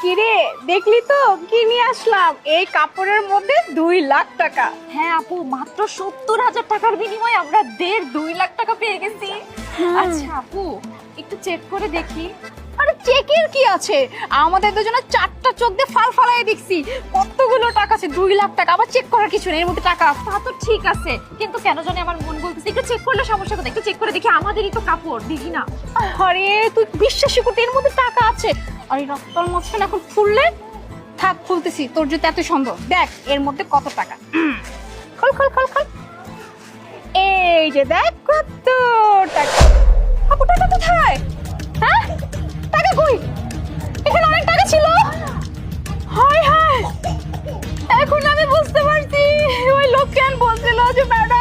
কিরে দেখলি তো কি নিয়ে আসলাম? এই কাপড়ের মধ্যে 2 লাখ টাকা। হ্যাঁ আপু, মাত্র 70,000 টাকার বিনিময়ে আমরা 2.5 লাখ টাকা পেয়ে গেছি। আচ্ছা আপু, একটু চেক করে দেখি। আরে চেকের কি আছে, আমাদের দুজনের 4টা চোখ দিয়ে ফাল ফালাই দেখছি কতগুলো টাকা আছে। 2 লাখ টাকা আবার চেক করার কিছু নেই, এর মধ্যে টাকা আছে। তা তো ঠিক আছে, কিন্তু কেন জানি আমার মন বলতেছে একটু চেক করলে সমস্যা কোথায়, একটু চেক করে দেখি। আমাদেরই তো কাপড়, দেখি না। আরে তুই বিশ্বাসই করতে, এর মধ্যে টাকা আছে। আর এই রক্তর মাঝখানে এখন খুললে থাক, খুলতেছি। তোর যদি এত সন্দেহ, দেখ এর মধ্যে কত টাকা। খোল খোল খোল খোল, এই যে দেখ কত টাকা। আপু টাকা কোথায়? হ্যাঁ টাকা কই? এখানে অনেক টাকা ছিল। হায় হায়, এখন আমি বুঝতে পারছি ওই লোক কেন বলছিল যে ম্যাডাম